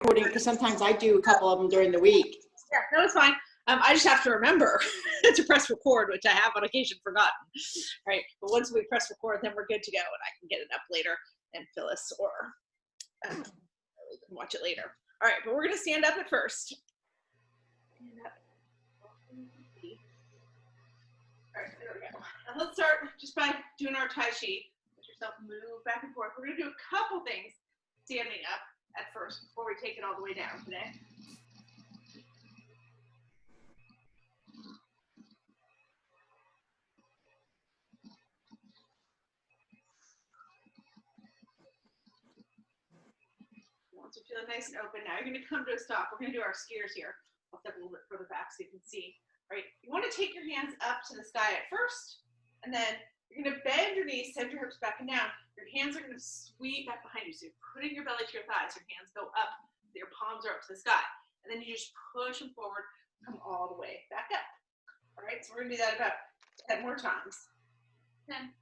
recording because sometimes I do a couple of them during the week. Yeah, no, it's fine. I just have to remember to press record, which I have on occasion forgotten. Right, but once we press record, then we're good to go, and I can get it up later, and Phyllis or we can watch it later. All right, but we're gonna stand up at first. Stand up. All right, there we go. And let's start just by doing our Tai Chi. Let yourself move back and forth. We're gonna do a couple things standing up at first before we take it all the way down today. Once you feel nice and open, now you're gonna come to a stop. We're gonna do our skiers here. I'll step a little bit further back so you can see. All right, you wanna take your hands up to the sky at first, and then you're gonna bend your knees, send your hips back and down. Your hands are gonna sweep back behind you. So you're putting your belly to your thighs. Your hands go up, your palms are up to the sky. And then you just push them forward, come all the way back up. All right, so we're gonna do that about 10 more times. 10,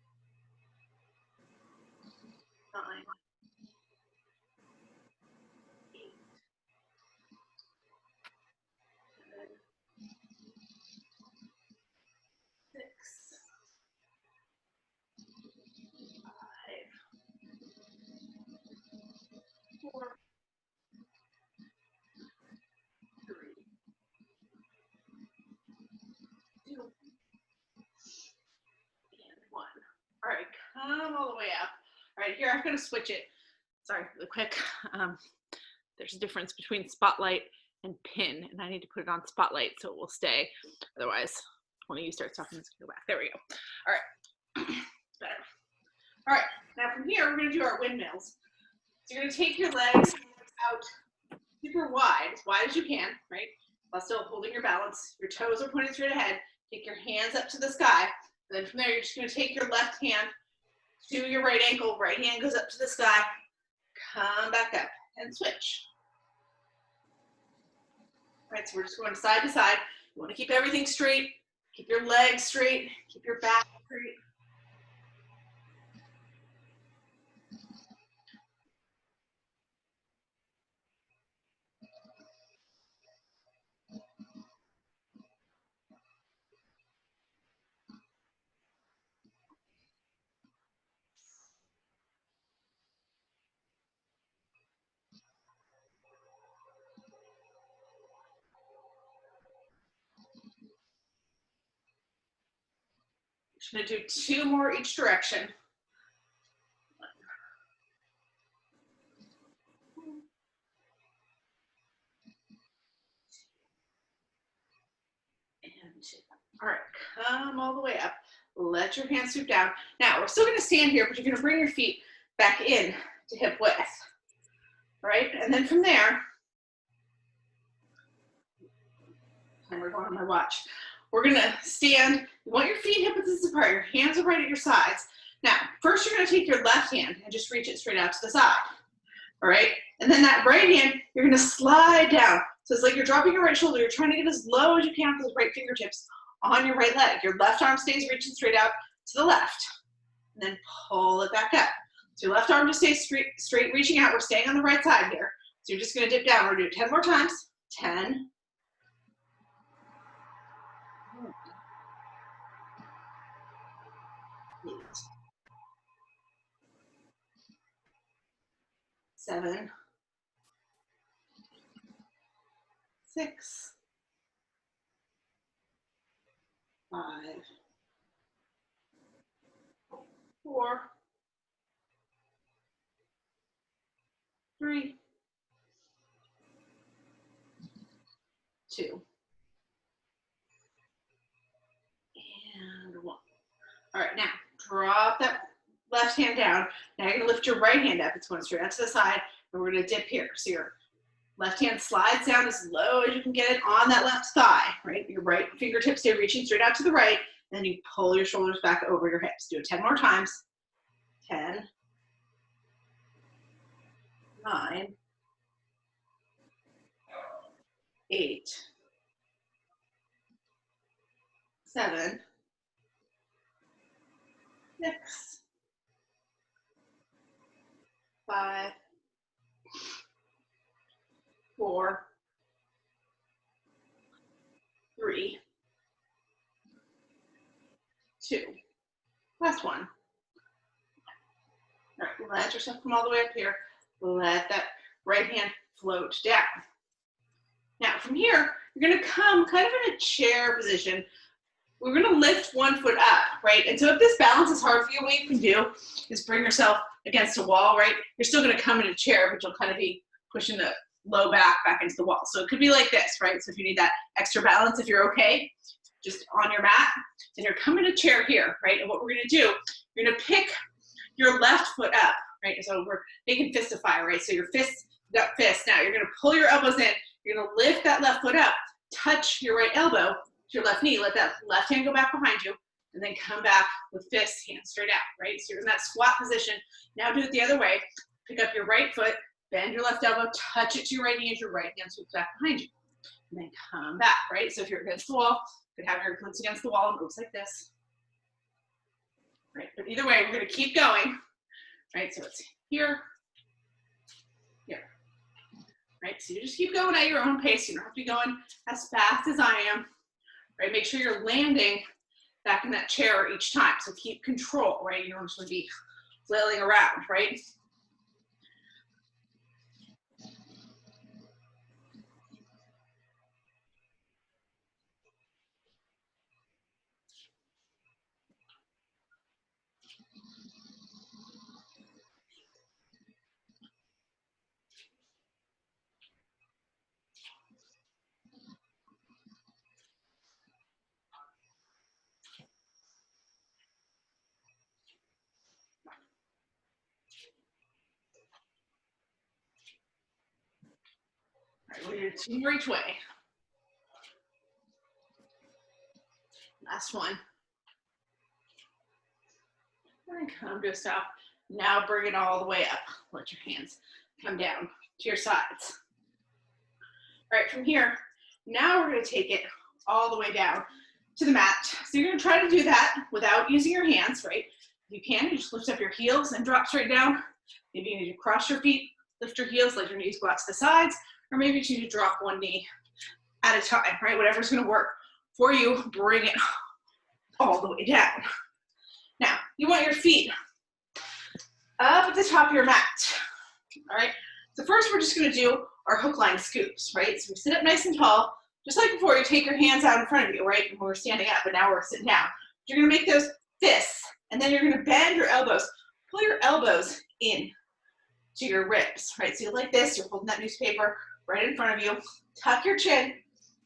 9, 8, 7, 6, 5, 4, 3, 2, and 1. All right, come all the way up. All right, here I'm gonna switch it. Sorry, really quick. There's a difference between spotlight and pin, and I need to put it on spotlight so it will stay. Otherwise, when you start talking, it's gonna go back. There we go. All right, it's better. All right, now from here, we're gonna do our windmills. So you're gonna take your legs out super wide as you can, right? While still holding your balance. Your toes are pointing straight ahead. Take your hands up to the sky. And then from there, you're just gonna take your left hand to your right ankle. Right hand goes up to the sky. Come back up and switch. All right, so we're just going side to side. You wanna keep everything straight. Keep your legs straight. Keep your back straight. Just gonna do 2 more each direction. And 2. All right, come all the way up. Let your hands swoop down. Now, we're still gonna stand here, but you're gonna bring your feet back in to hip width. All right, and then from there, timer going on my watch. We're gonna stand, you want your feet hip width apart, your hands are right at your sides. Now, first you're gonna take your left hand and just reach it straight out to the side. All right, and then that right hand, you're gonna slide down. So it's like you're dropping your right shoulder, you're trying to get as low as you can with those right fingertips on your right leg. Your left arm stays reaching straight out to the left. And then pull it back up. So your left arm just stays straight reaching out. We're staying on the right side here. So you're just gonna dip down. We're gonna do it 10 more times. 10. 8. 7. 6. 5. 4. 3. 2. And 1. All right, now drop that left hand down. Now you're gonna lift your right hand up. It's going straight out to the side, and we're gonna dip here. So your left hand slides down as low as you can get it on that left thigh, right? Your right fingertips stay reaching straight out to the right, and then you pull your shoulders back over your hips. Do it 10 more times. 10. 9. 8. 7. 6. 5. 4, 3, 2. Last one. All right, let yourself come all the way up here. Let that right hand float down. Now from here, you're gonna come kind of in a chair position. We're gonna lift one foot up, right? And so if this balance is hard for you, what you can do is bring yourself against a wall, right? You're still gonna come in a chair, but you'll kind of be pushing the low back into the wall. So it could be like this, right? So if you need that extra balance, if you're okay, just on your mat, and you're coming to chair here, right? And what we're gonna do, you're gonna pick your left foot up, right? So we're making fistify, right? So your fists, you got fists. Now you're gonna pull your elbows in, you're gonna lift that left foot up, touch your right elbow to your left knee, let that left hand go back behind you, and then come back with fists, hands straight out, right? So you're in that squat position. Now do it the other way. Pick up your right foot, bend your left elbow, touch it to your right knee as your right hand swoops back behind you. And then come back, right? So if you're against the wall, you could have your glutes against the wall and moves like this. Right, but either way, we're gonna keep going, right? So it's here, here, right? So you just keep going at your own pace. You don't have to be going as fast as I am, right? Make sure you're landing back in that chair each time. So keep control, right? You don't just want to be flailing around, right? All right, we'll do 2 more each way. Last one. And come to a stop. Now bring it all the way up. Let your hands come down to your sides. All right, from here, now we're gonna take it all the way down to the mat. So you're gonna try to do that without using your hands, right? If you can, you just lift up your heels and drop straight down. Maybe you need to cross your feet, lift your heels, let your knees go out to the sides, or maybe you need to drop one knee at a time, right? Whatever's gonna work for you, bring it all the way down. Now, you want your feet up at the top of your mat, all right? So first we're just gonna do our hook line scoops, right? So we sit up nice and tall, just like before, you take your hands out in front of you, right? When we're standing up, but now we're sitting down. You're gonna make those fists, and then you're gonna bend your elbows. Pull your elbows in to your ribs, right? So you're like this, you're holding that newspaper right in front of you. Tuck your chin,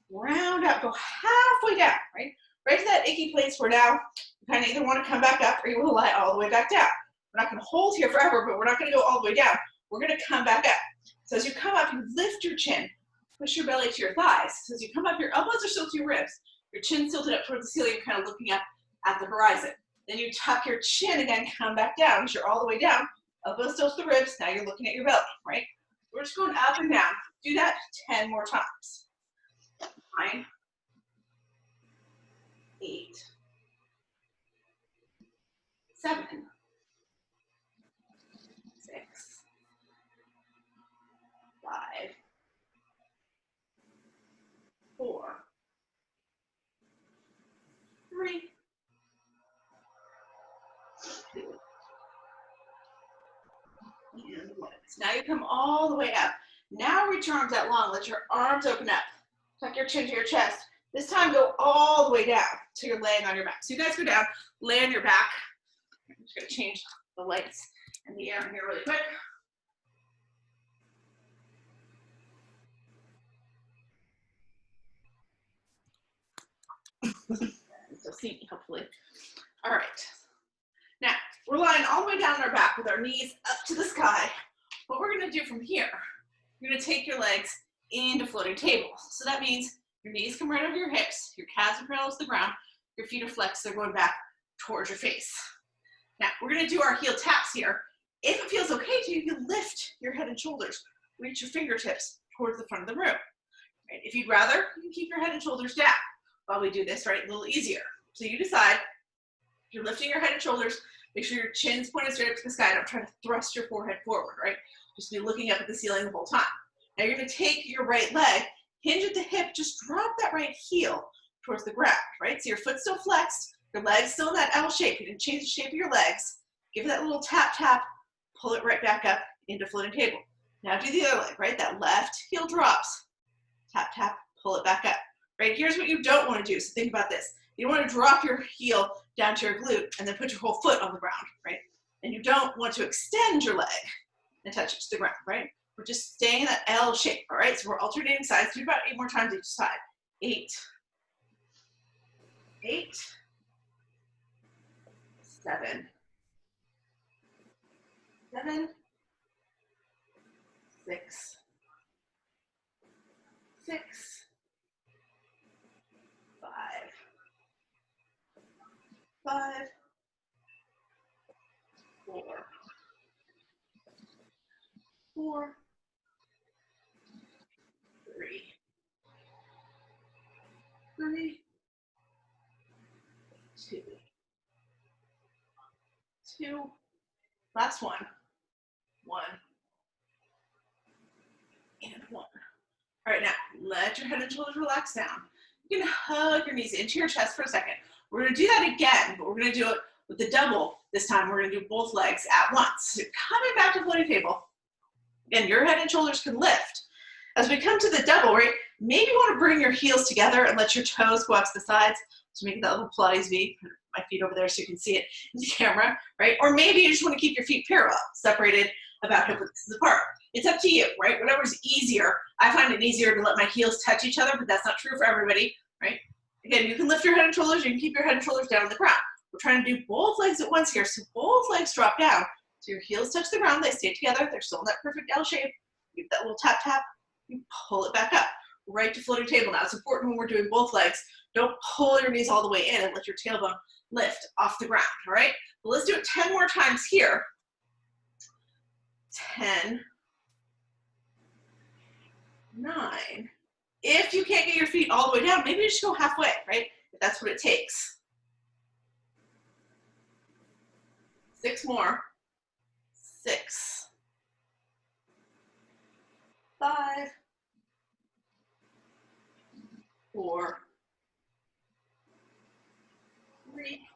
round up, go halfway down, right? Right to that icky place where now you kind of either want to come back up or you want to lie all the way back down. We're not going to hold here forever, but we're not going to go all the way down. We're going to come back up. So as you come up, you lift your chin, push your belly to your thighs. So as you come up, your elbows are still to your ribs. Your chin's tilted up towards the ceiling, you're kind of looking up at the horizon. Then you tuck your chin again, come back down because you're all the way down. Elbows still to the ribs, now you're looking at your belly, right? We're just going up and down. Do that 10 more times. 9, 8, 7, 6, 5, 4, 3, 2, and 1. So now you come all the way up. Now reach your arms out long. Let your arms open up. Tuck your chin to your chest. This time go all the way down so you're laying on your back. So you guys go down, lay on your back. I'm just gonna change the lights and the air in here really quick. So see me, hopefully. All right. Now, we're lying all the way down on our back with our knees up to the sky. What we're gonna do from here, you're gonna take your legs into floating table. So that means your knees come right over your hips, your calves are parallel to the ground, your feet are flexed, they're going back towards your face. Now, we're gonna do our heel taps here. If it feels okay to you, you can lift your head and shoulders, reach your fingertips towards the front of the room. Right? If you'd rather, you can keep your head and shoulders down while we do this, right? A little easier. So you decide, if you're lifting your head and shoulders, make sure your chin's pointed straight up to the sky. Don't try to thrust your forehead forward, right? Just be looking up at the ceiling the whole time. Now you're gonna take your right leg, hinge at the hip, just drop that right heel towards the ground, right? So your foot's still flexed, your leg's still in that L shape. You didn't change the shape of your legs. Give it that little tap, tap, pull it right back up into floating table. Now do the other leg, right? That left heel drops, tap, tap, pull it back up, right? Here's what you don't want to do, so think about this. You don't want to drop your heel down to your glute and then put your whole foot on the ground, right? And you don't want to extend your leg and touch it to the ground, right? We're just staying in that L shape, all right? So we're alternating sides. Do about 8 more times each side. 8, 8, 7, 7, 6, 6, 5, 5, 4, 4, 3, 3, 2, 2. Last one. 1 and 1. All right, now let your head and shoulders relax down. You're gonna hug your knees into your chest for a second. We're gonna do that again, but we're gonna do it with the double this time. We're gonna do both legs at once. So coming back to floating table. Again, your head and shoulders can lift. As we come to the double, right, maybe you wanna bring your heels together and let your toes go out to the sides to make that little Pilates V. Put my feet over there so you can see it in the camera, right? Or maybe you just wanna keep your feet parallel, separated about hip width apart. It's up to you, right? Whatever's easier. I find it easier to let my heels touch each other, but that's not true for everybody, right? Again, you can lift your head and shoulders, you can keep your head and shoulders down on the ground. We're trying to do both legs at once here, so both legs drop down. So your heels touch the ground, they stay together, they're still in that perfect L shape. Give that little tap, tap, you pull it back up, right to floating table. Now, it's important when we're doing both legs, don't pull your knees all the way in and let your tailbone lift off the ground, all right? Well, let's do it 10 more times here. 10, 9. If you can't get your feet all the way down, maybe you just go halfway, right? If that's what it takes. 6 more. 6, 5, 4, 3,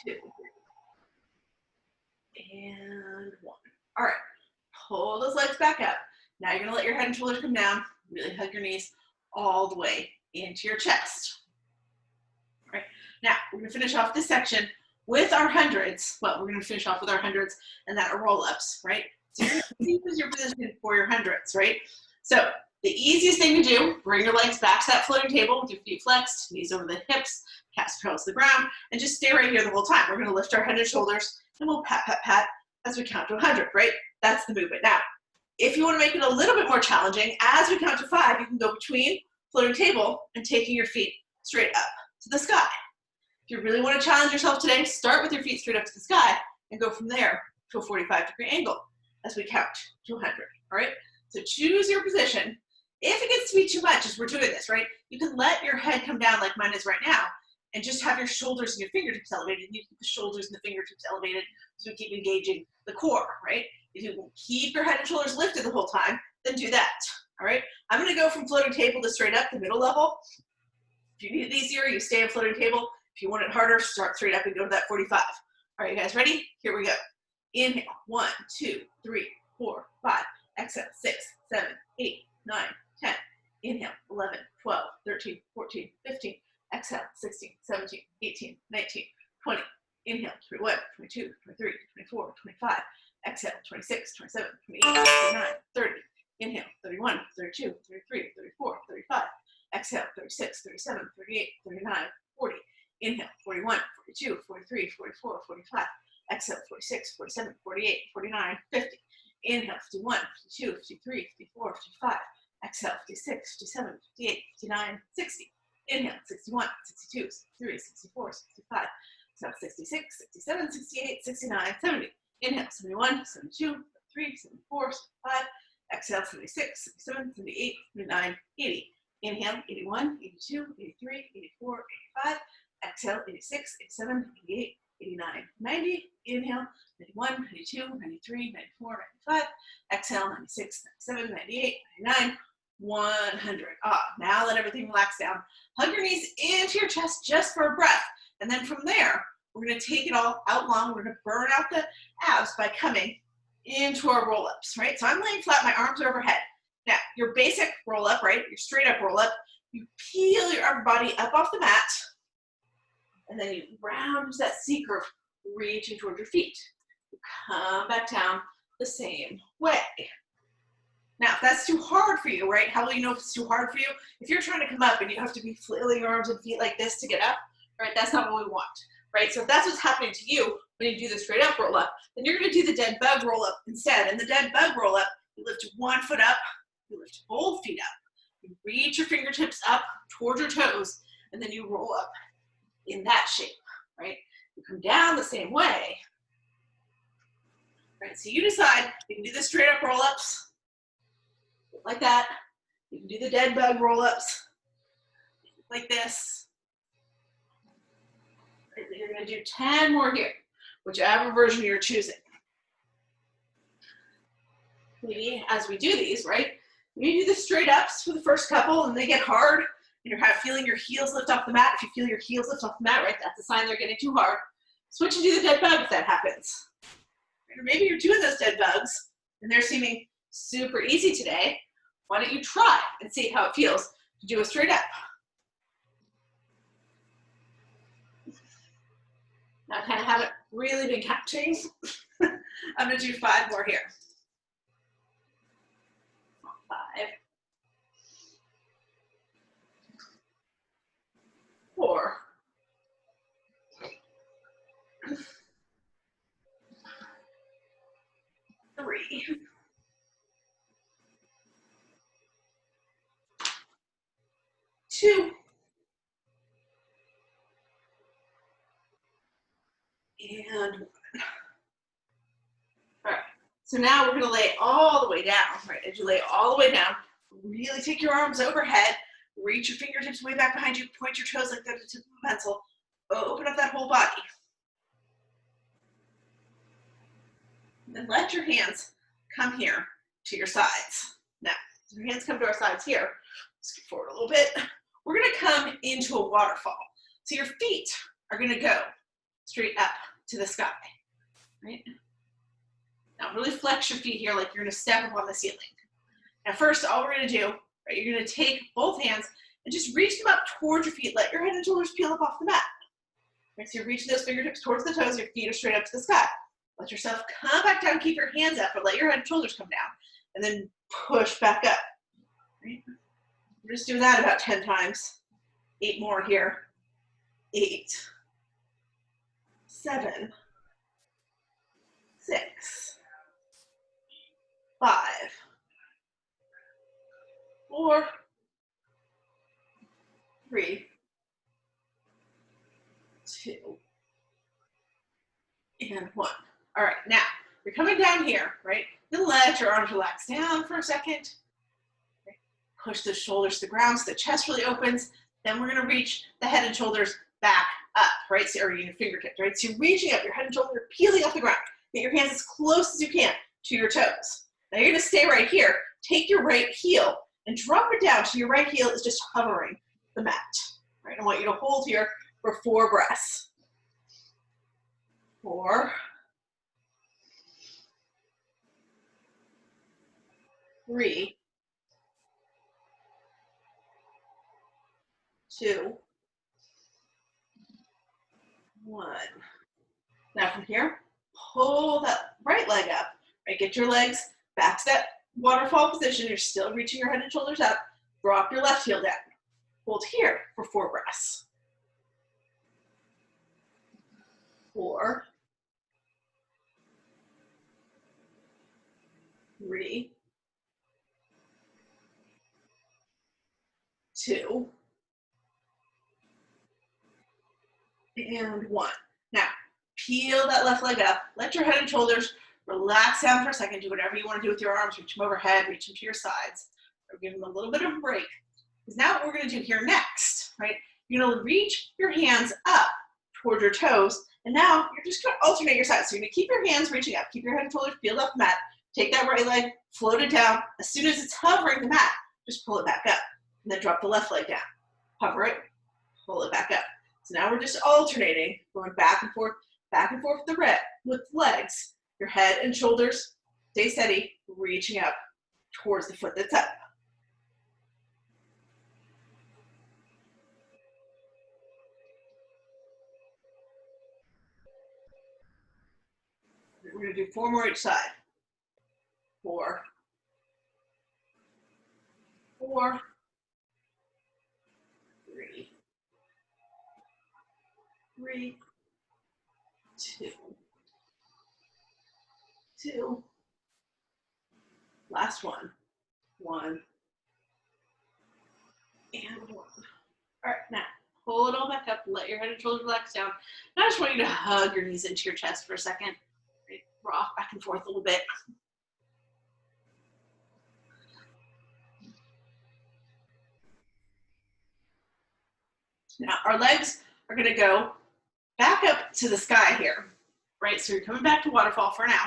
2, and 1. All right, pull those legs back up. Now you're gonna let your head and shoulders come down, really hug your knees all the way into your chest. All right, now we're gonna finish off this section with our hundreds. Well, we're gonna finish off with our hundreds and that are roll-ups, right? So you're gonna use your position for your hundreds, right? So the easiest thing to do, bring your legs back to that floating table with your feet flexed, knees over the hips, cast parallel to the ground, and just stay right here the whole time. We're gonna lift our head and shoulders, and we'll pat, pat, pat as we count to 100, right? That's the movement. Now, if you wanna make it a little bit more challenging, as we count to 5, you can go between floating table and taking your feet straight up to the sky. If you really wanna challenge yourself today, start with your feet straight up to the sky and go from there to a 45-degree angle as we count to 100, all right? So choose your position. If it gets to be too much as we're doing this, right, you can let your head come down like mine is right now and just have your shoulders and your fingertips elevated. And you keep the shoulders and the fingertips elevated so we keep engaging the core, right? If you keep your head and shoulders lifted the whole time, then do that, all right? I'm gonna go from floating table to straight up, the middle level. If you need it easier, you stay on floating table. If you want it harder, start straight up and go to that 45. All right, you guys ready? Here we go. Inhale, 1, 2, 3, 4, 5. Exhale, 6, 7, 8, 9, 10. Inhale, 11, 12, 13, 14, 15. Exhale, 16, 17, 18, 19, 20. Inhale, 21, 22, 23, 24, 25. Exhale, 26, 27, 28, 29, 30. Inhale, 31, 32, 33, 34, 35. Exhale, 36, 37, 38, 39, 40. Inhale, 41, 42, 43, 44, 45. Exhale, 46, 47, 48, 49, 50. Inhale, 51, 52, 53, 54, 55. Exhale, 56, 57, 58, 59, 60. Inhale, 61, 62, 63, 64, 65. Exhale, 66, 67, 68, 69, 70. Inhale, 71, 72, 73, 74, 75. Exhale, 76, 77, 78, 79, 80. Inhale, 81, 82, 83, 84, 85. Exhale, 86, 87, 88, 89, 90. Inhale, 91, 92, 93, 94, 95. Exhale, 96, 97, 98, 99, 100. Now let everything relax down. Hug your knees into your chest just for a breath. And then from there, we're going to take it all out long. We're going to burn out the abs by coming into our roll-ups, right? So I'm laying flat, my arms are overhead. Now, your basic roll-up, right? Your straight-up roll-up, you peel your upper body up off the mat, and then you round that C curve, reaching toward your feet. You come back down the same way. Now, if that's too hard for you, right? How will you know if it's too hard for you? If you're trying to come up and you have to be flailing your arms and feet like this to get up, right? That's not what we want, right? So if that's what's happening to you when you do the straight up roll up, then you're gonna do the dead bug roll up instead. And the dead bug roll up, you lift one foot up, you lift both feet up, you reach your fingertips up towards your toes, and then you roll up in that shape, right? You come down the same way, right? So you decide, you can do the straight up roll ups, like that. You can do the dead bug roll-ups like this. You're going to do 10 more here, whichever version you're choosing. Maybe as we do these, right, you do the straight ups for the first couple and they get hard and you're feeling your heels lift off the mat. If you feel your heels lift off the mat, right, that's a sign they're getting too hard. Switch and do the dead bug if that happens. Or maybe you're doing those dead bugs and they're seeming super easy today. Why don't you try and see how it feels to do a straight up? Now I kind of haven't really been counting. I'm going to do 5 more here. 5, 4, 3, 2, and 1. All right, so now we're going to lay all the way down, right? As you lay all the way down, really take your arms overhead, reach your fingertips way back behind you, point your toes like they're the tip of a pencil, open up that whole body. And then let your hands come here to your sides. Now, as your hands come to our sides here, skip forward a little bit, we're going to come into a waterfall. So your feet are going to go straight up to the sky, right? Now really flex your feet here like you're going to step up on the ceiling. Now first, all we're going to do, right, you're going to take both hands and just reach them up towards your feet. Let your head and shoulders peel up off the mat. Right, so you're reaching those fingertips towards the toes, your feet are straight up to the sky. Let yourself come back down, keep your hands up, but let your head and shoulders come down. And then push back up. Right? We're just doing that about 10 times. 8 more here. 8, 7, 6, 5, 4, 3, 2, and 1. All right, now you're coming down here, right? Then let your arms relax down for a second. Okay. Push the shoulders to the ground so the chest really opens. Then we're going to reach the head and shoulders back up, right? So, or your fingertips, right? So you're reaching up, your head and shoulders are peeling off the ground. Get your hands as close as you can to your toes. Now you're going to stay right here. Take your right heel and drop it down so your right heel is just hovering the mat. Right? I want you to hold here for 4 breaths. 4, 3, 2, 1. Now from here, pull that right leg up. Right? Get your legs back to that waterfall position. You're still reaching your head and shoulders up. Drop your left heel down. Hold here for 4 breaths. 4, 3, 2, and 1. Now, peel that left leg up. Let your head and shoulders relax down for a second. Do whatever you want to do with your arms. Reach them overhead, reach them to your sides. Or give them a little bit of a break. Because now what we're going to do here next, right? You're going to reach your hands up toward your toes. And now you're just going to alternate your sides. So you're going to keep your hands reaching up. Keep your head and shoulders peeled off the mat. Take that right leg, float it down. As soon as it's hovering the mat, just pull it back up. And then drop the left leg down. Hover it, pull it back up. So now we're just alternating, going back and forth with legs. Your head and shoulders stay steady, reaching up towards the foot that's up. We're going to do 4 more each side. 4, 4, 3, 3, 2, 2. Last one. 1 and 1. All right, now pull it all back up. Let your head and shoulders relax down. Now I just want you to hug your knees into your chest for a second. Right, rock back and forth a little bit. Now our legs are going to go back up to the sky here, right? So you're coming back to waterfall for now,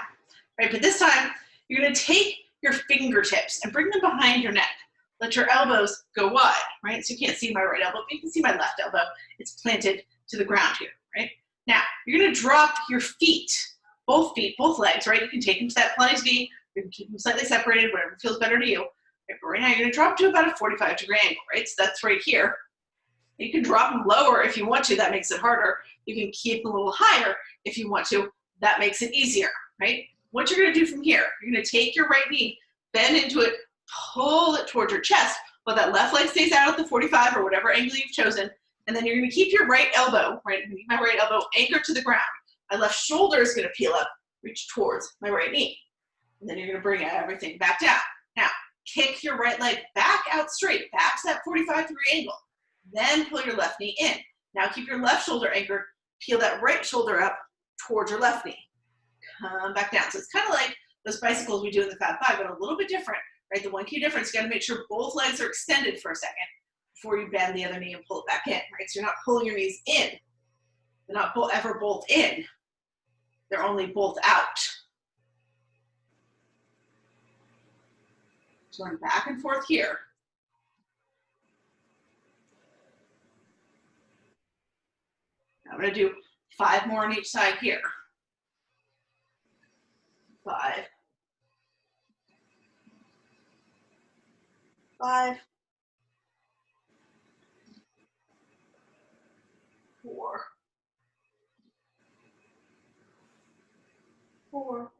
right? But this time you're going to take your fingertips and bring them behind your neck. Let your elbows go wide, right? So you can't see my right elbow, but you can see my left elbow. It's planted to the ground here, right? Now you're going to drop your feet, both legs, right? You can take them to that Pilates V, you can keep them slightly separated, whatever feels better to you. Right, but right now you're going to drop to about a 45-degree angle, right? So that's right here. You can drop them lower if you want to, that makes it harder. You can keep them a little higher if you want to, that makes it easier, right? What you're gonna do from here, you're gonna take your right knee, bend into it, pull it towards your chest, while that left leg stays out at the 45 or whatever angle you've chosen, and then you're gonna keep your right elbow, right? My right elbow anchored to the ground. My left shoulder is gonna peel up, reach towards my right knee. And then you're gonna bring everything back down. Now, kick your right leg back out straight, back to that 45-degree angle. Then pull your left knee in. Now keep your left shoulder anchored, peel that right shoulder up towards your left knee. Come back down. So it's kind of like those bicycles we do in the Fab Five, but a little bit different, right? The one key difference, you gotta make sure both legs are extended for a second before you bend the other knee and pull it back in, right? So you're not pulling your knees in. They're not ever both in. They're only both out. So going back and forth here. I'm going to do 5 more on each side here. 5, 5, 4, 4,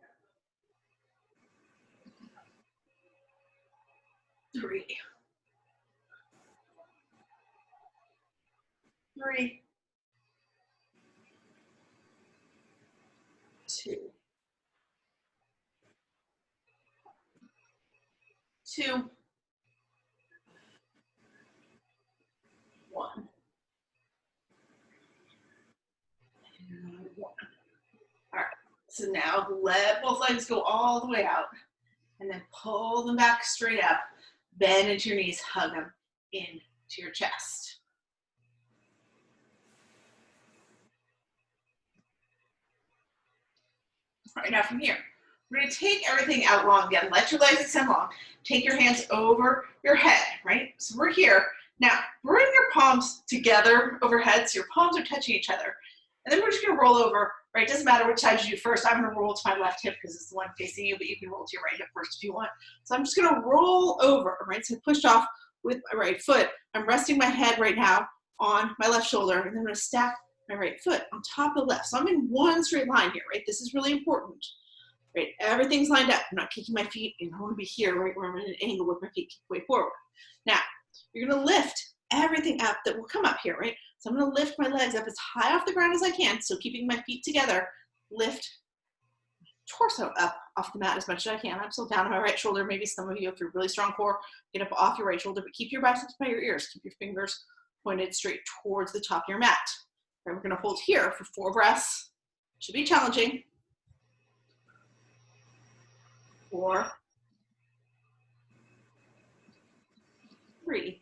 3, 3, 2, 2, 1, and 1. All right, so now let both legs go all the way out, and then pull them back straight up, bend into your knees, hug them into your chest. All right, now from here, we're going to take everything out long again. Let your legs extend long. Take your hands over your head, right? So we're here. Now, bring your palms together overhead so your palms are touching each other. And then we're just going to roll over, right? It doesn't matter which side you do first. I'm going to roll to my left hip because it's the one facing you, but you can roll to your right hip first if you want. So I'm just going to roll over, right? So push off with my right foot. I'm resting my head right now on my left shoulder, and then I'm going to stack my right foot on top of the left. So I'm in one straight line here, right? This is really important, right? Everything's lined up. I'm not kicking my feet, and I want to be here, right, where I'm in an angle with my feet kicked way forward. Now, you're going to lift everything up that will come up here, right? So I'm going to lift my legs up as high off the ground as I can. So keeping my feet together, lift torso up off the mat as much as I can. I'm still down on my right shoulder. Maybe some of you, if you're really strong core, get up off your right shoulder, but keep your biceps by your ears. Keep your fingers pointed straight towards the top of your mat. Right, we're going to hold here for 4 breaths. Should be challenging. 4, 3,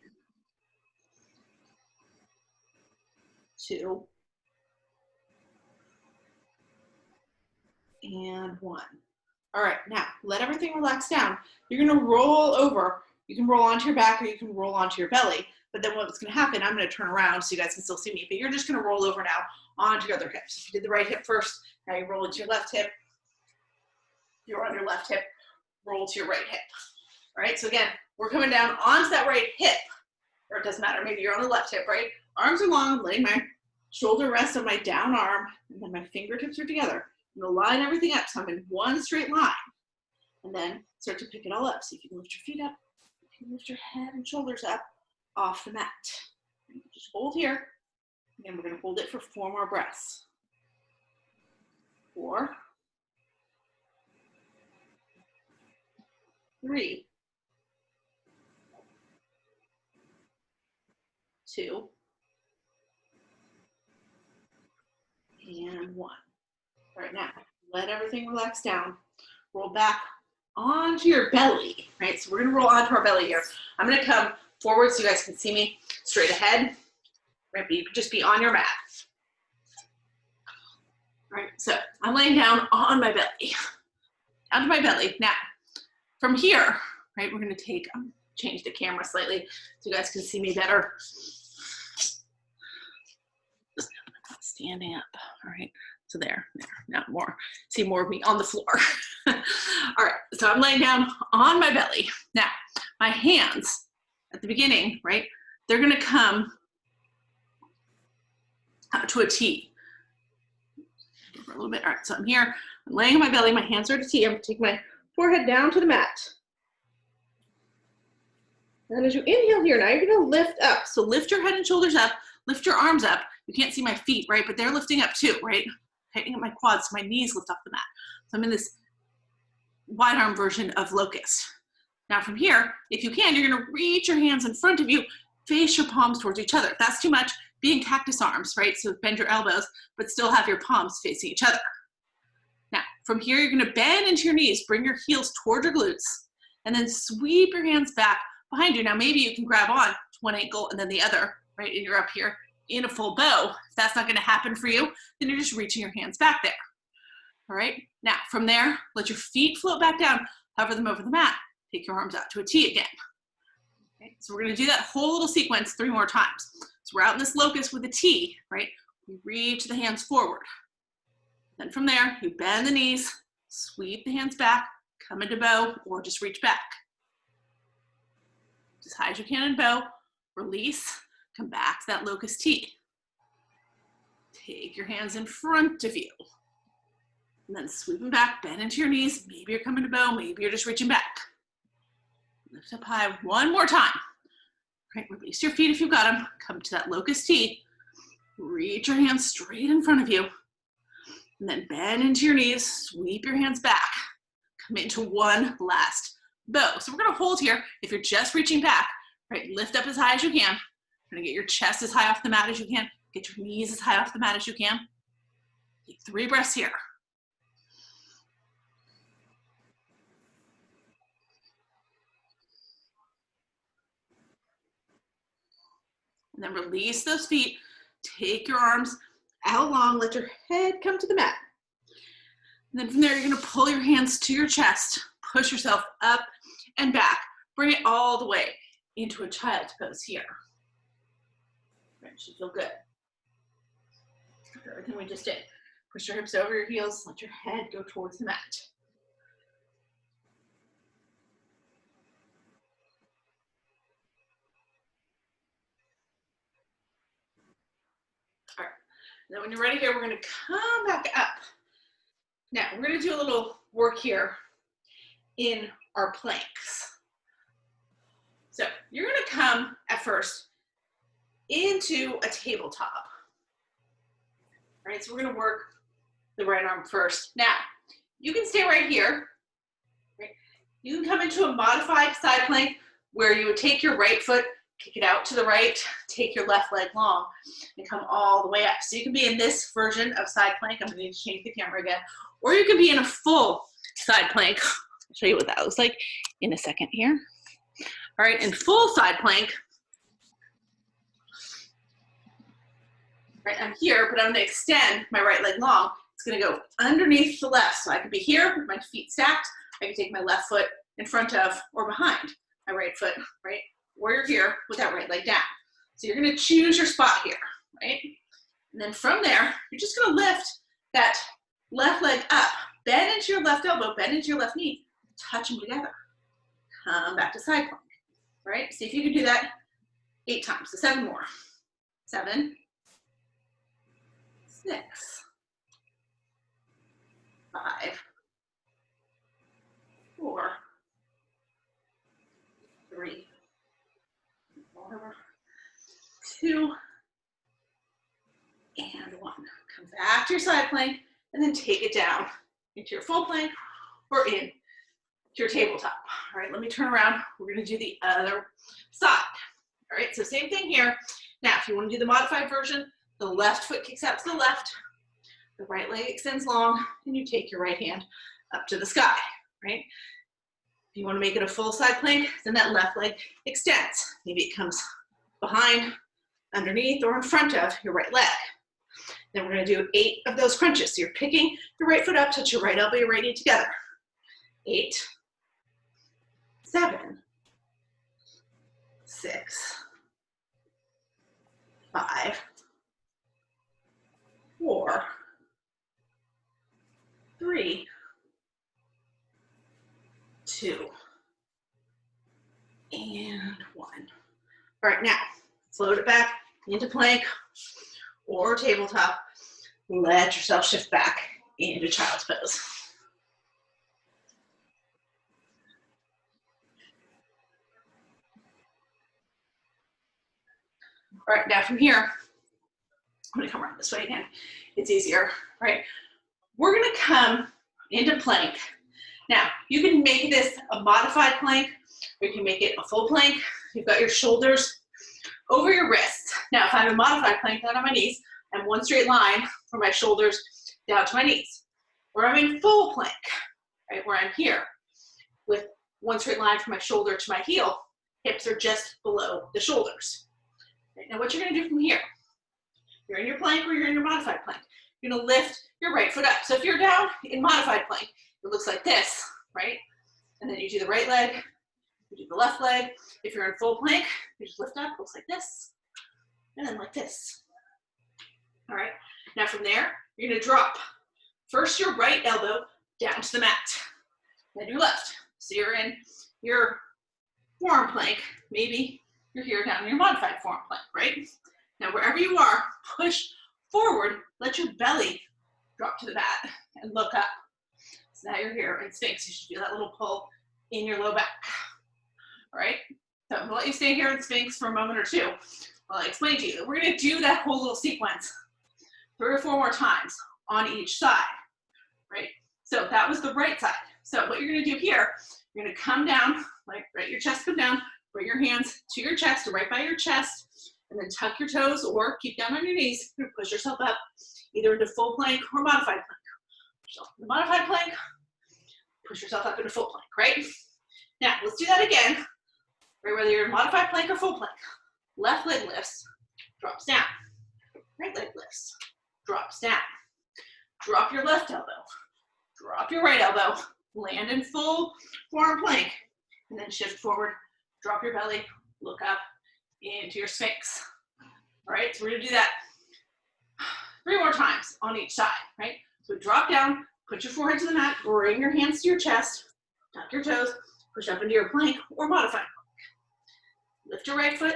2, and 1. All right, now let everything relax down. You're gonna roll over. You can roll onto your back or you can roll onto your belly. But then what's gonna happen, I'm gonna turn around so you guys can still see me, but you're just gonna roll over now onto your other hips. If you did the right hip first, now you roll into your left hip. You're on your left hip, roll to your right hip. All right, so again, we're coming down onto that right hip, or it doesn't matter, maybe you're on the left hip, right? Arms are long, I'm letting my shoulder rest on my down arm, and then my fingertips are together. I'm gonna line everything up so I'm in one straight line, and then start to pick it all up. So you can lift your feet up, you can lift your head and shoulders up off the mat. Just hold here, and we're gonna hold it for 4 more breaths. 4, 3, 2, and 1. All right, now let everything relax down. Roll back onto your belly, right? So we're gonna roll onto our belly here. I'm gonna come forward so you guys can see me straight ahead, right? But you can just be on your mat. All right, so I'm laying down on my belly, onto my belly. Now, from here, right, we're gonna change the camera slightly so you guys can see me better. Standing up, all right. So there, now see more of me on the floor. All right, so I'm laying down on my belly. Now, my hands at the beginning, right, they're gonna come out to a T. For a little bit, all right, so I'm here, I'm laying on my belly, my hands are at a T. I'm gonna take my forehead down to the mat. And as you inhale here, now you're gonna lift up. So lift your head and shoulders up, lift your arms up. You can't see my feet, right, but they're lifting up too, right? Tightening up my quads so my knees lift off the mat. So I'm in this wide arm version of locust. Now from here, if you can, you're gonna reach your hands in front of you, face your palms towards each other. If that's too much, be in cactus arms, right? So bend your elbows, but still have your palms facing each other. Now, from here, you're gonna bend into your knees, bring your heels toward your glutes, and then sweep your hands back behind you. Now, maybe you can grab on to one ankle and then the other, right? And you're up here in a full bow. If that's not gonna happen for you, then you're just reaching your hands back there. All right, now from there, let your feet float back down, hover them over the mat, take your arms out to a T again. Okay, so we're gonna do that whole little sequence 3 more times. So we're out in this locust with a T, right? We reach the hands forward. Then from there, you bend the knees, sweep the hands back, come into bow, or just reach back. As high as you can in bow, release, come back to that locust T. Take your hands in front of you. And then sweep them back, bend into your knees. Maybe you're coming to bow, maybe you're just reaching back. Lift up high 1 more time. Right, release your feet if you've got them. Come to that locust T. Reach your hands straight in front of you. And then bend into your knees, sweep your hands back. Come into 1 last bow. So we're gonna hold here. If you're just reaching back, right, lift up as high as you can. You're gonna get your chest as high off the mat as you can. Get your knees as high off the mat as you can. Take 3 breaths here. And then release those feet. Take your arms out long. Let your head come to the mat. And then from there, you're gonna pull your hands to your chest. Push yourself up and back. Bring it all the way into a child's pose here. Right, should feel good. After everything we just did. Push your hips over your heels. Let your head go towards the mat. All right, then when you're ready here, we're gonna come back up. Now, we're gonna do a little work here in our planks. So you're gonna come at first into a tabletop. All right, so we're gonna work the right arm first. Now, you can stay right here. Right? You can come into a modified side plank where you would take your right foot, kick it out to the right, take your left leg long, and come all the way up. So you can be in this version of side plank. I'm gonna need to change the camera again. Or you can be in a full side plank. I'll show you what that looks like in a second here. All right, in full side plank, right, I'm here, but I'm gonna extend my right leg long. It's gonna go underneath the left. So I could be here with my feet stacked. I can take my left foot in front of or behind my right foot, right? Or you're here with that right leg down. So you're gonna choose your spot here, right? And then from there, you're just gonna lift that left leg up, bend into your left elbow, bend into your left knee, touch them together. Come back to side plank, right? See if you can do that 8 times, so 7 more. 7, 6, 5, 4, 3, 2, and 1. Come back to your side plank and then take it down into your full plank or in to your tabletop. All right, let me turn around. We're gonna do the other side. All right, so same thing here. Now, if you wanna do the modified version, the left foot kicks out to the left, the right leg extends long, and you take your right hand up to the sky, right? If you wanna make it a full side plank, then that left leg extends. Maybe it comes behind, underneath, or in front of your right leg. Then we're gonna do 8 of those crunches. So you're picking your right foot up, touch your right elbow, your right knee together. 8, 7, 6, 5, 4, 3, 2, and 1. All right, now float it back into plank or tabletop. Let yourself shift back into child's pose. All right, now from here, I'm gonna come around this way again. It's easier, right? We're gonna come into plank. Now, you can make this a modified plank, or you can make it a full plank. You've got your shoulders over your wrists. Now, if I have a modified plank down on my knees, I'm one straight line from my shoulders down to my knees. Or I'm in full plank, right, where I'm here with one straight line from my shoulder to my heel. Hips are just below the shoulders. Right, now, what you're gonna do from here, you're in your plank or you're in your modified plank. You're gonna lift your right foot up. So if you're down in modified plank, it looks like this, right? And then you do the right leg, you do the left leg. If you're in full plank, you just lift up, looks like this, and then like this. All right, now from there, you're gonna drop first your right elbow down to the mat, then your left. So you're in your forearm plank, maybe you're here down in your modified forearm plank, right? Now wherever you are, push forward, let your belly drop to the mat and look up. So now you're here in Sphinx. You should feel that little pull in your low back. All right, so I'm gonna let you stay here in Sphinx for a moment or two while I explain to you. We're gonna do that whole little sequence 3 or 4 more times on each side, right? So that was the right side. So what you're gonna do here, you're gonna come down, like right, your chest come down, bring your hands to your chest or right by your chest, and then tuck your toes or keep down on your knees. You're gonna push yourself up either into full plank or modified plank. So the modified plank, push yourself up into full plank, right? Now let's do that again, right, whether you're in modified plank or full plank. Left leg lifts, drops down. Right leg lifts, drops down. Drop your left elbow, drop your right elbow, land in full forearm plank, and then shift forward, drop your belly, look up into your Sphinx. All right, so we're gonna do that 3 more times on each side, right? So drop down, put your forehead to the mat, bring your hands to your chest, tuck your toes, push up into your plank or modified plank. Lift your right foot,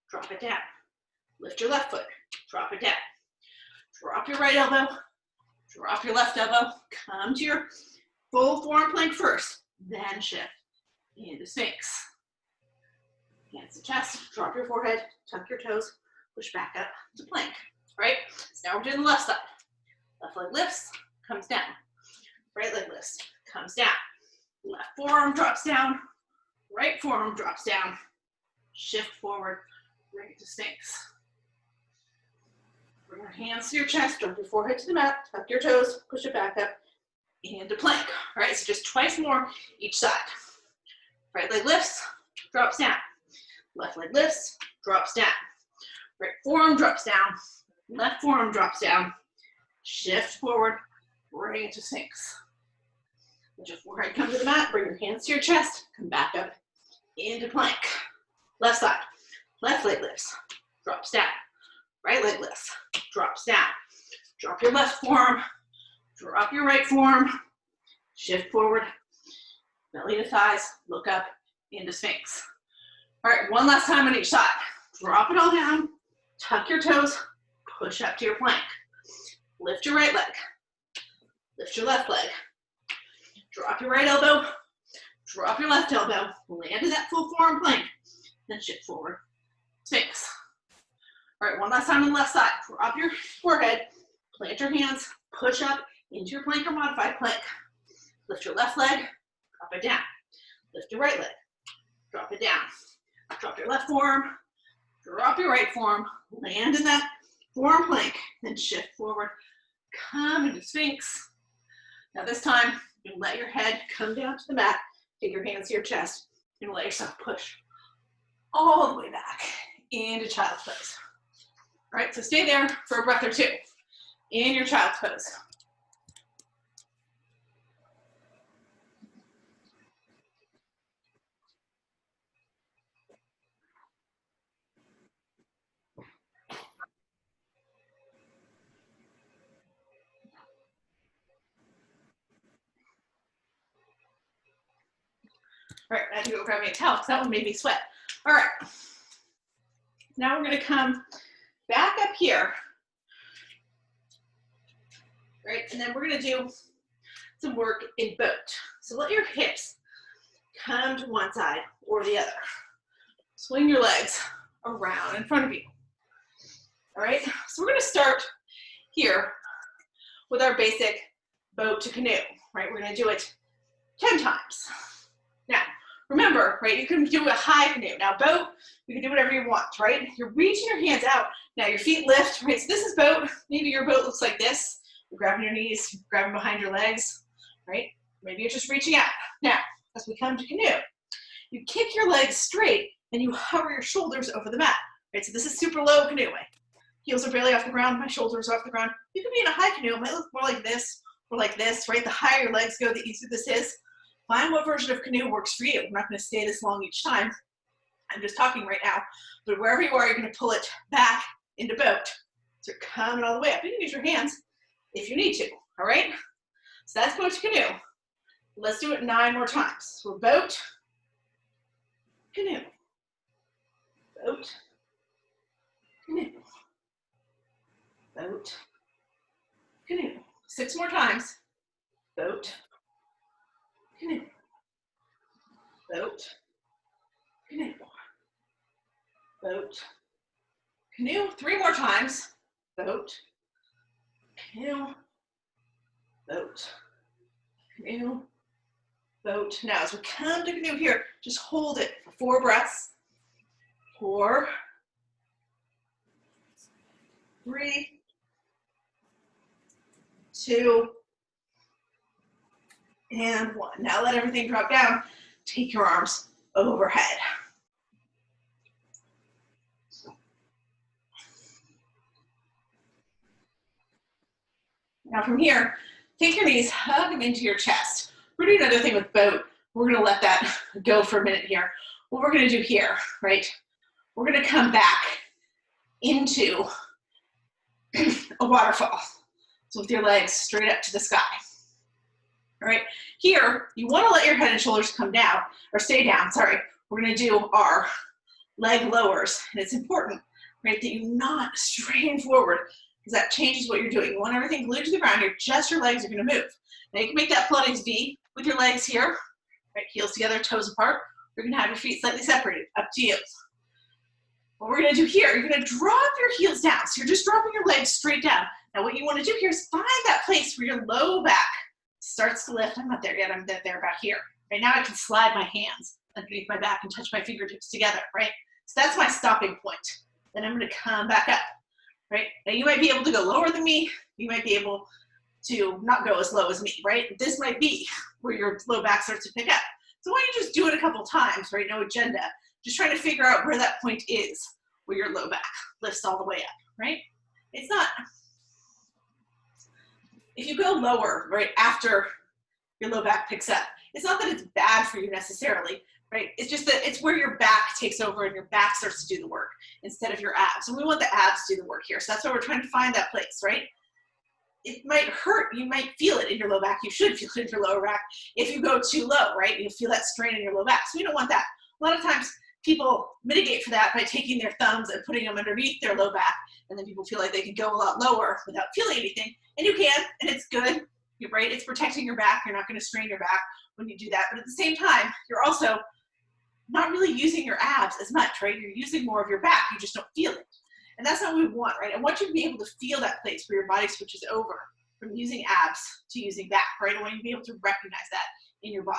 drop it down. Lift your left foot, drop it down. Drop your right elbow, drop your left elbow, come to your full forearm plank first, then shift into Sphinx. Hands to chest, drop your forehead, tuck your toes, push back up to plank, right? So now we're doing the left side. Left leg lifts, comes down. Right leg lifts, comes down. Left forearm drops down, right forearm drops down. Shift forward, bring it to Sphinx. Bring your hands to your chest, drop your forehead to the mat, tuck your toes, push it back up, into plank. All right, so just twice more each side. Right leg lifts, drops down. Left leg lifts, drops down. Right forearm drops down, left forearm drops down. Shift forward, bring it to Sphinx. Lift your forehead, come to the mat, bring your hands to your chest, come back up into plank. Left side, left leg lifts, drops down. Right leg lifts, drops down. Drop your left forearm, drop your right forearm, shift forward, belly to thighs, look up into Sphinx. All right, one last time on each side. Drop it all down, tuck your toes, push up to your plank. Lift your right leg, lift your left leg. Drop your right elbow, drop your left elbow, land in that full forearm plank, then shift forward, Sphinx. All right, one last time on the left side. Drop your forehead, plant your hands, push up into your plank or modified plank. Lift your left leg, drop it down. Lift your right leg, drop it down. Drop your left forearm, drop your right forearm, land in that forearm plank, then shift forward, come into Sphinx. Now this time, you let your head come down to the mat, take your hands to your chest, and let yourself push all the way back into child's pose. All right, so stay there for a breath or two in your child's pose. All right, I had to go grab me a towel because that one made me sweat. All right, now we're gonna come back up here, right? And then we're gonna do some work in boat. So let your hips come to one side or the other. Swing your legs around in front of you. All right, so we're gonna start here with our basic boat to canoe, right? We're gonna do it 10 times. Now, remember, right, you can do a high canoe. Now boat, you can do whatever you want, right? You're reaching your hands out. Now your feet lift, right? So this is boat. Maybe your boat looks like this. You're grabbing your knees, you're grabbing behind your legs, right? Maybe you're just reaching out. Now, as we come to canoe, you kick your legs straight and you hover your shoulders over the mat, right? So this is super low canoe way. Heels are barely off the ground, my shoulders are off the ground. You could be in a high canoe, it might look more like this or like this, right? The higher your legs go, the easier this is. Find what version of canoe works for you. I'm not gonna stay this long each time. I'm just talking right now, but wherever you are, you're gonna pull it back into boat. So you're coming all the way up. You can use your hands if you need to, all right? So that's boat to canoe. Let's do it 9 more times. So boat, canoe, boat, canoe, boat, canoe. 6 more times. Boat, canoe, boat, canoe, boat, canoe. 3 more times. Boat, canoe, boat, canoe, boat. Now as we come to canoe here, just hold it for 4 breaths. 4, 3, 2, and 1. Now let everything drop down. Take your arms overhead. Now from here, take your knees, hug them into your chest. We're doing another thing with boat. We're gonna let that go for a minute here. What we're gonna do here, right? We're gonna come back into a waterfall. So with your legs straight up to the sky. All right, here, you wanna let your head and shoulders come down, or stay down, sorry. We're gonna do our leg lowers. And it's important, right, that you not strain forward, because that changes what you're doing. You want everything glued to the ground here, just your legs are gonna move. Now you can make that Pilates V with your legs here, right, heels together, toes apart. You're gonna have your feet slightly separated, up to you. What we're gonna do here, you're gonna drop your heels down. So you're just dropping your legs straight down. Now what you wanna do here is find that place where your low back starts to lift. I'm not there yet, I'm there about here. Right now I can slide my hands underneath my back and touch my fingertips together, right? So that's my stopping point. Then I'm gonna come back up, right? Now you might be able to go lower than me. You might be able to not go as low as me, right? This might be where your low back starts to pick up. So why don't you just do it a couple times, right? No agenda. Just trying to figure out where that point is, where your low back lifts all the way up, right? It's if you go lower, right, after your low back picks up, it's not that it's bad for you necessarily, right? It's just that it's where your back takes over and your back starts to do the work instead of your abs. And we want the abs to do the work here. So that's why we're trying to find that place, right? It might hurt. You might feel it in your low back. You should feel it in your lower back. If you go too low, right, you'll feel that strain in your low back. So we don't want that. A lot of times people mitigate for that by taking their thumbs and putting them underneath their low back. And then people feel like they can go a lot lower without feeling anything. And you can, and it's good. You're right. It's protecting your back. You're not going to strain your back when you do that. But at the same time, you're also not really using your abs as much, right? You're using more of your back. You just don't feel it. And that's not what we want, right? I want you to be able to feel that place where your body switches over from using abs to using back, right? I want you to be able to recognize that in your body,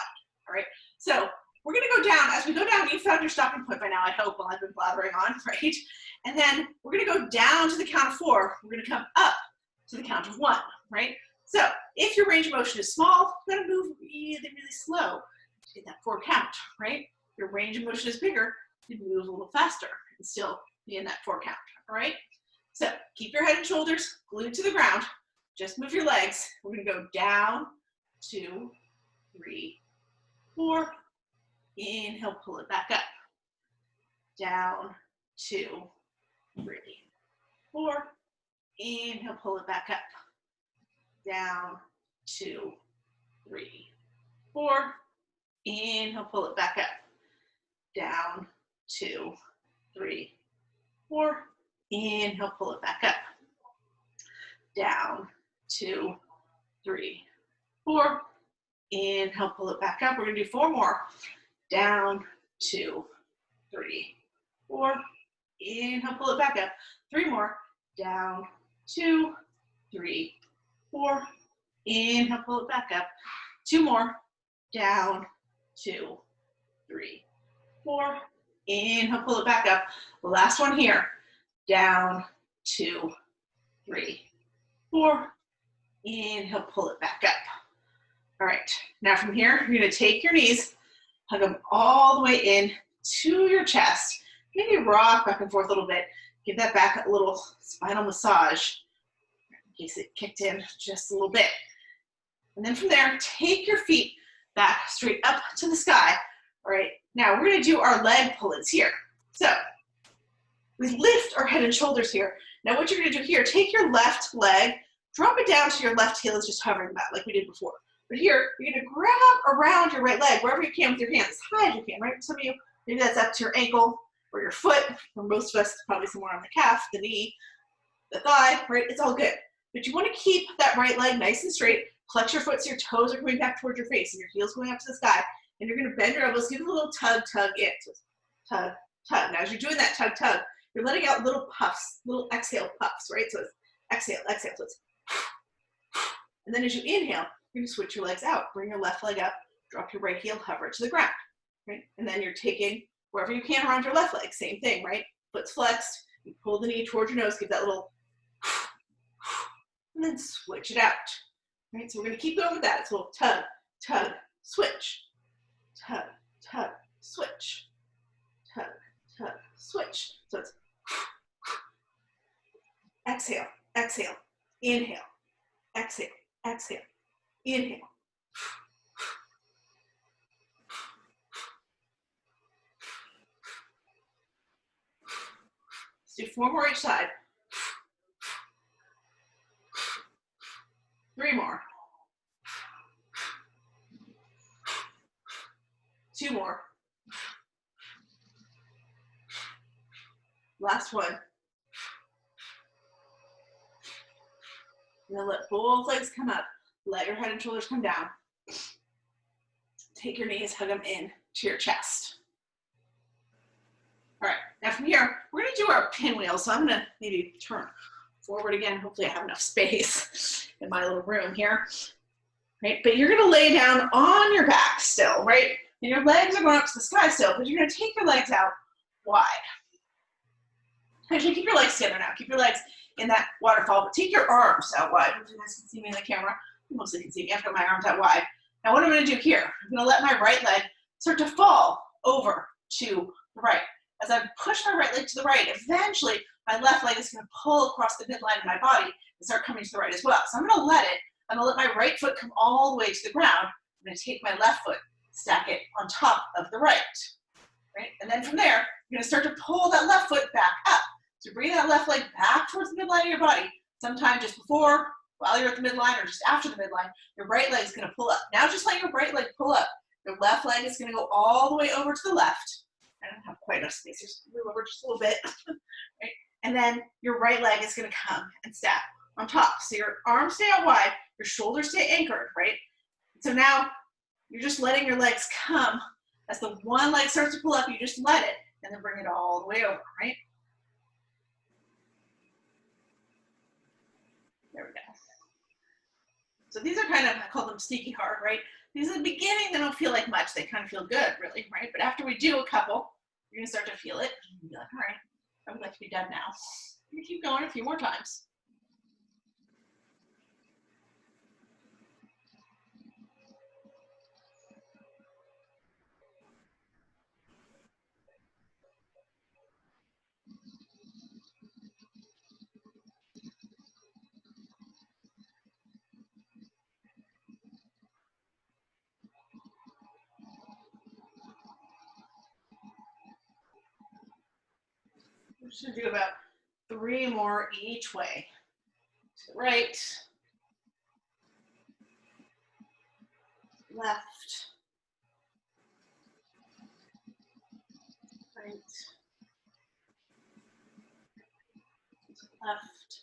all right? So we're going to go down. As we go down, you found your stopping point by now, I hope, while I've been blathering on, right? And then we're going to go down to the count of 4. We're going to come up to the count of 1, right? So if your range of motion is small, you got to move really, really slow to get that 4 count, right? Your range of motion is bigger, you move a little faster and still be in that 4 count, all right? So keep your head and shoulders glued to the ground. Just move your legs. We're going to go down, 2, 3, 4. Inhale, pull it back up. Down, 2, 3, 4. Inhale, pull it back up. Down, 2, 3, 4. Inhale, pull it back up. Down, 2, 3, 4. Inhale, pull it back up. Down, 2, 3, 4. Inhale, pull it back up. We're going to do 4 more. Down, 2, 3, 4. Inhale, pull it back up. 3 more. Down, 2, 3, 4. Inhale, pull it back up. 2 more. Down, 2, 3, 4. Inhale, pull it back up. The last one here. Down, 2, 3, 4. Inhale, pull it back up. All right, now from here, you're going to take your knees, hug them all the way in to your chest. Maybe rock back and forth a little bit. Give that back a little spinal massage in case it kicked in just a little bit. And then from there, take your feet back straight up to the sky. All right, now we're going to do our leg pull-ins here. So we lift our head and shoulders here. Now what you're going to do here, take your left leg, drop it down to your left heel is just hovering about like we did before. But here, you're going to grab around your right leg wherever you can with your hands, as high as you can, right? Some of you, maybe that's up to your ankle or your foot. For most of us, probably somewhere on the calf, the knee, the thigh, right? It's all good. But you want to keep that right leg nice and straight. Flex your foot so your toes are going back towards your face and your heel's going up to the sky. And you're going to bend your elbows, give it a little tug, tug in. So tug, tug. Now, as you're doing that tug, tug, you're letting out little puffs, little exhale puffs, right? So it's exhale, exhale. So it's, and then as you inhale, you're going to switch your legs out. Bring your left leg up, drop your right heel, hover it to the ground, right? And then you're taking wherever you can around your left leg. Same thing, right? Foot's flexed. You pull the knee towards your nose, give that little, and then switch it out, right? So we're going to keep going with that. It's a little tug, tug, switch, tug, tug, switch, tug, tug, switch. So it's exhale, exhale, inhale, exhale, exhale, inhale. Let's do 4 more each side. 3 more. 2 more. Last one. And then let both legs come up. Let your head and shoulders come down. Take your knees, hug them in to your chest. All right, now from here, we're gonna do our pinwheel. So I'm gonna maybe turn forward again. Hopefully I have enough space in my little room here. Right, but you're gonna lay down on your back still, right? And your legs are going up to the sky still, but you're gonna take your legs out wide. Actually, keep your legs together now. Keep your legs in that waterfall, but take your arms out wide. You guys can see me in the camera. You mostly can see me. I've got my arms out wide. Now what I'm going to do here, I'm going to let my right leg start to fall over to the right. As I push my right leg to the right, eventually my left leg is going to pull across the midline of my body and start coming to the right as well. So I'm going to let it I'm gonna let my right foot come all the way to the ground. I'm gonna take my left foot, stack it on top of the right? And then from there, you're gonna start to pull that left foot back up. So bring that left leg back towards the midline of your body. Sometime just before, while you're at the midline, or just after the midline, your right leg is gonna pull up. Now just let your right leg pull up. Your left leg is gonna go all the way over to the left. I don't have quite enough space, just move over just a little bit. Right? And then your right leg is gonna come and stack on top. So your arms stay out wide, your shoulders stay anchored, right? So now you're just letting your legs come. As the one leg starts to pull up, you just let it, and then bring it all the way over, right? There we go. So these are kind of, I call them sneaky hard, right? These at the beginning, they don't feel like much. They kind of feel good, really, right? But after we do a couple, you're gonna start to feel it. And be like, all right, I would like to be done now. You keep going a few more times. We're just gonna do about 3 more each way. To the right, left, right, left.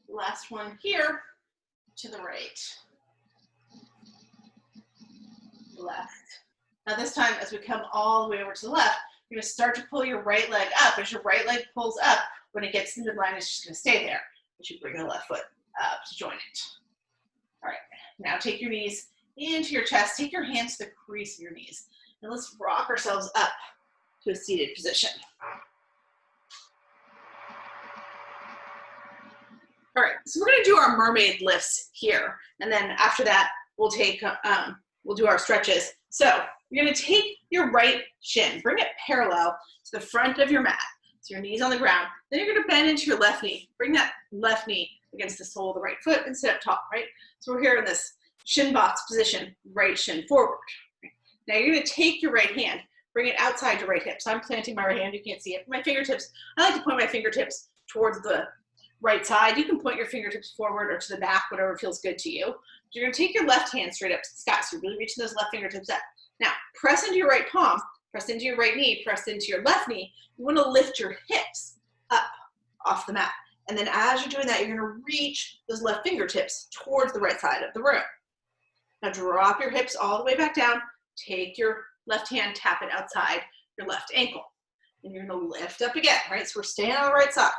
Last one here, to the right, left. Now this time, as we come all the way over to the left, you're gonna start to pull your right leg up. As your right leg pulls up, when it gets to the midline, it's just gonna stay there. But you bring the left foot up to join it. All right, now take your knees into your chest. Take your hands to the crease of your knees. And let's rock ourselves up to a seated position. All right, so we're gonna do our mermaid lifts here. And then after that, we'll do our stretches. So you're gonna take your right shin, bring it parallel to the front of your mat. So your knee's on the ground. Then you're gonna bend into your left knee. Bring that left knee against the sole of the right foot and sit up tall, right? So we're here in this shin box position, right shin forward. Now you're gonna take your right hand, bring it outside your right hip. So I'm planting my right hand, you can't see it. My fingertips, I like to point my fingertips towards the right side. You can point your fingertips forward or to the back, whatever feels good to you. You're gonna take your left hand straight up to the sky. So you're really reaching those left fingertips up. Now, press into your right palm, press into your right knee, press into your left knee. You wanna lift your hips up off the mat. And then as you're doing that, you're gonna reach those left fingertips towards the right side of the room. Now drop your hips all the way back down. Take your left hand, tap it outside your left ankle. And you're gonna lift up again, right? So we're staying on the right side.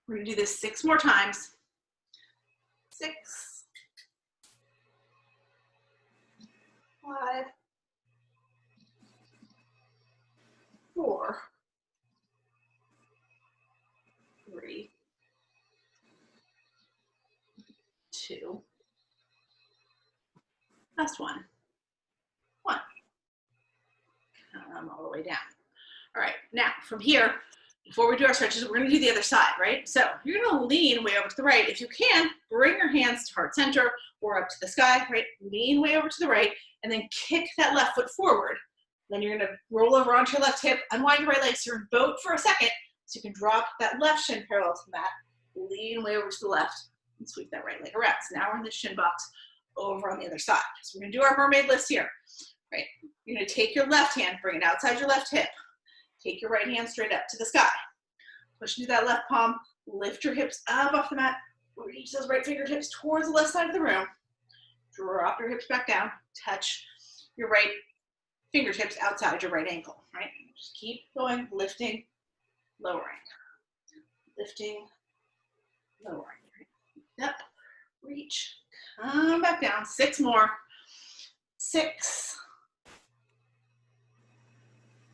We're gonna do this 6 more times. 6, 5, 4, 3, 2, last one. 1. Come all the way down. All right, now from here, before we do our stretches, we're gonna do the other side, right? So you're gonna lean way over to the right. If you can, bring your hands to heart center or up to the sky, right? Lean way over to the right and then kick that left foot forward. Then you're gonna roll over onto your left hip, unwind your right leg, so you're in boat for a second, so you can drop that left shin parallel to the mat, lean way over to the left, and sweep that right leg around. So now we're in the shin box over on the other side. So we're gonna do our mermaid lifts here, right? You're gonna take your left hand, bring it outside your left hip, take your right hand straight up to the sky. Push into that left palm, lift your hips up off the mat, reach those right fingertips towards the left side of the room, drop your hips back down, touch your right fingertips outside your right ankle, right? Just keep going, lifting, lowering, lifting, lowering. Up, reach, come back down. 6 more. 6,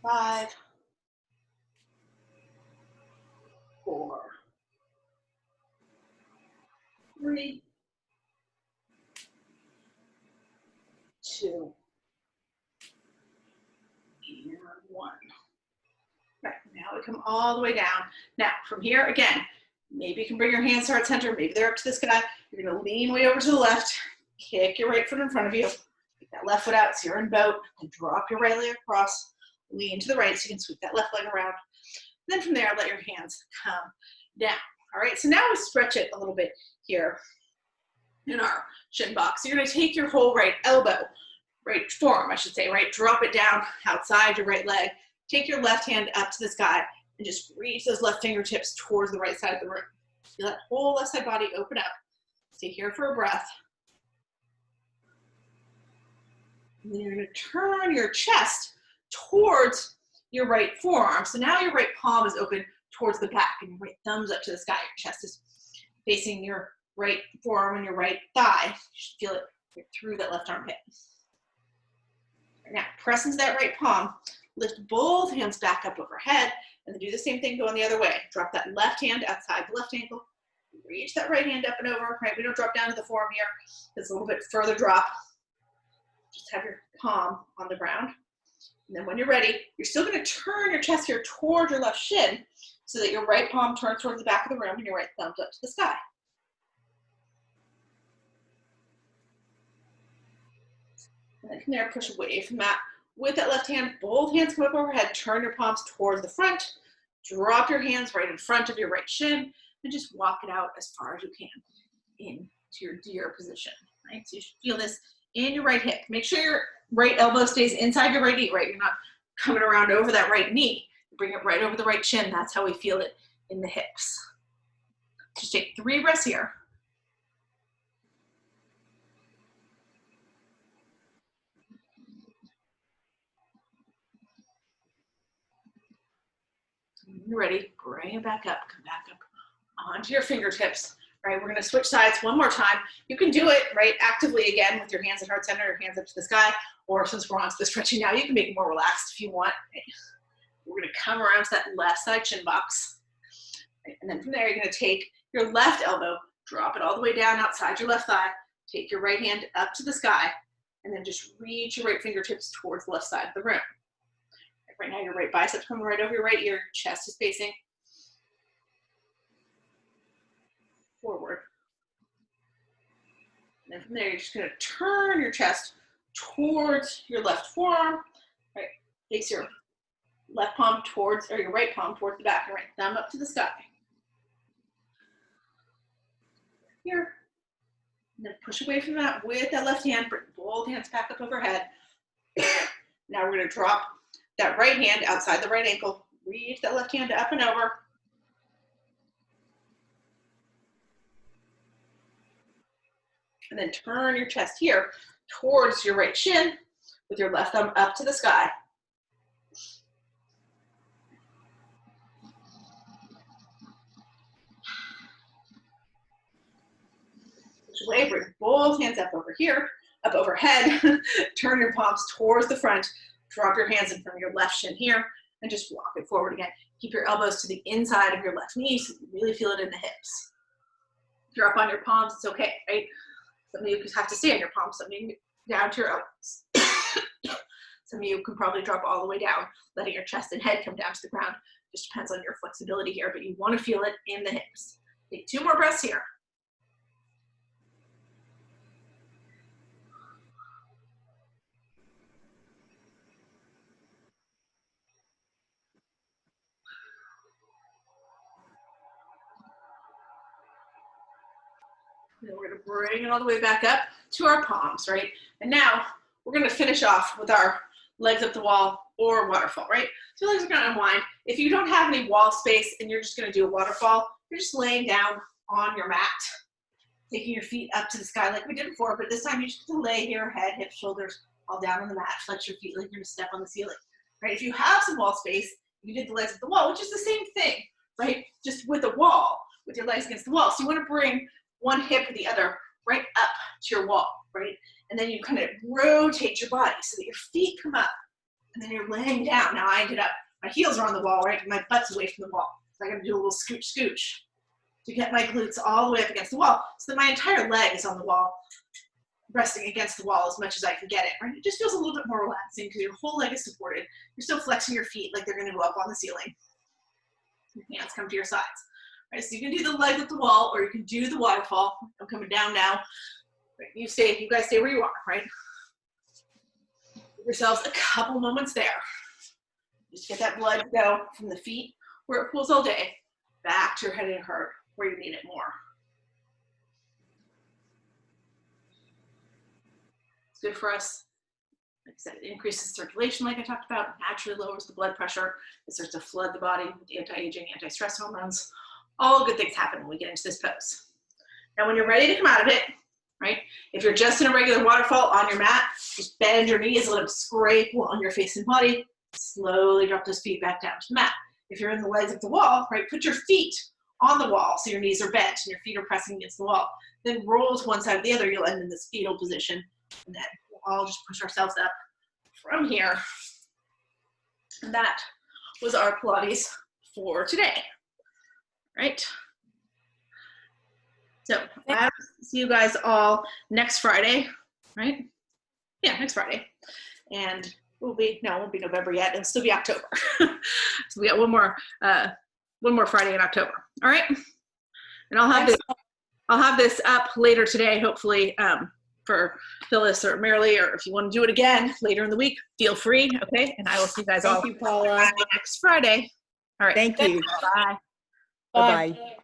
5, 4, 3, 2, and 1. come all the way down. Now, from here, again, maybe you can bring your hands to heart center, maybe they're up to the sky. You're gonna lean way over to the left, kick your right foot in front of you, get that left foot out so you're in boat, and drop your right leg across, lean to the right so you can sweep that left leg around. Then from there, let your hands come down. All right, so now we stretch it a little bit here in our shin box. So you're gonna take your whole right elbow, right forearm, I should say, right? Drop it down outside your right leg. Take your left hand up to the sky and just reach those left fingertips towards the right side of the room. Feel that whole left side body open up. Stay here for a breath. And then you're gonna turn your chest towards your right forearm. So now your right palm is open towards the back and your right thumb's up to the sky. Your chest is facing your right forearm and your right thigh. You should feel it through that left armpit. Now press into that right palm, lift both hands back up overhead, and then do the same thing going the other way. Drop that left hand outside the left ankle, reach that right hand up and over, right? We don't drop down to the forearm here. It's a little bit further drop. Just have your palm on the ground. And then when you're ready, you're still gonna turn your chest here toward your left shin so that your right palm turns towards the back of the room and your right thumb's up to the sky. And then from there, push away from that. With that left hand, both hands come up overhead, turn your palms towards the front, drop your hands right in front of your right shin, and just walk it out as far as you can into your deer position, right? So you should feel this in your right hip. Make sure your right elbow stays inside your right knee, right? You're not coming around over that right knee. Bring it right over the right shin. That's how we feel it in the hips. Just take 3 breaths here. When you're ready, bring it back up, come back up onto your fingertips, right? We're gonna switch sides one more time. You can do it, right, actively again with your hands at heart center, your hands up to the sky, or since we're on to the stretching now, you can make it more relaxed if you want. Right? We're gonna come around to that left side shin box. Right? And then from there, you're gonna take your left elbow, drop it all the way down outside your left thigh, take your right hand up to the sky, and then just reach your right fingertips towards the left side of the room. Right now, your right biceps coming right over your right ear, chest is facing forward. And then from there, you're just gonna turn your chest towards your left forearm, right? Face your left palm towards, or your right palm towards the back, your right thumb up to the sky. Here. And then push away from that with that left hand, bring both hands back up overhead. Now we're gonna drop that right hand outside the right ankle, reach that left hand up and over. And then turn your chest here towards your right shin with your left thumb up to the sky. Push away, bring both hands up over here, up overhead. Turn your palms towards the front. Drop your hands in front of your left shin here and just walk it forward again. Keep your elbows to the inside of your left knee so you really feel it in the hips. If you're up on your palms, it's okay, right? Some of you have to stay on your palms, some of you down to your elbows. Some of you can probably drop all the way down, letting your chest and head come down to the ground. Just depends on your flexibility here, but you want to feel it in the hips. Take 2 more breaths here. And then we're going to bring it all the way back up to our palms, right? And now we're going to finish off with our legs up the wall or waterfall, right? So your legs are going to unwind. If you don't have any wall space and you're just going to do a waterfall, you're just laying down on your mat, taking your feet up to the sky like we did before, but this time you just lay here, head, hips, shoulders, all down on the mat. Flex your feet like you're going to step on the ceiling, right? If you have some wall space, you did the legs at the wall, which is the same thing, right? Just with a wall, with your legs against the wall. So you want to bring one hip or the other right up to your wall, right? And then you kind of rotate your body so that your feet come up and then you're laying down. Now I ended up, my heels are on the wall, right? And my butt's away from the wall. So I got to do a little scooch, scooch to get my glutes all the way up against the wall so that my entire leg is on the wall, resting against the wall as much as I can get it, right? It just feels a little bit more relaxing because your whole leg is supported. You're still flexing your feet like they're going to go up on the ceiling. Hands come to your sides. Right, so you can do the leg at the wall, or you can do the waterfall. I'm coming down now. Right, you guys stay where you are, right? Give yourselves a couple moments there. Just get that blood to go from the feet where it pools all day back to your head and heart where you need it more. It's good for us. Like I said, it increases circulation, like I talked about, naturally lowers the blood pressure. It starts to flood the body with anti-aging, anti-stress hormones. All good things happen when we get into this pose. Now, when you're ready to come out of it, right? If you're just in a regular waterfall on your mat, just bend your knees, let them scrape on your face and body. Slowly drop those feet back down to the mat. If you're in the legs of the wall, right, put your feet on the wall so your knees are bent and your feet are pressing against the wall. Then roll to one side or the other. You'll end in this fetal position. And then we'll all just push ourselves up from here. And that was our Pilates for today. Right? So I will see you guys all next Friday, right? Yeah, next Friday. And it won't be November yet. It'll still be October. So we got one more Friday in October. All right. And I'll have this up later today, hopefully, for Phyllis or Marilee, or if you want to do it again later in the week, feel free. Okay. And I will see you guys all Thank you, Paula. next Friday. All right. Thank you. Bye. Bye-bye.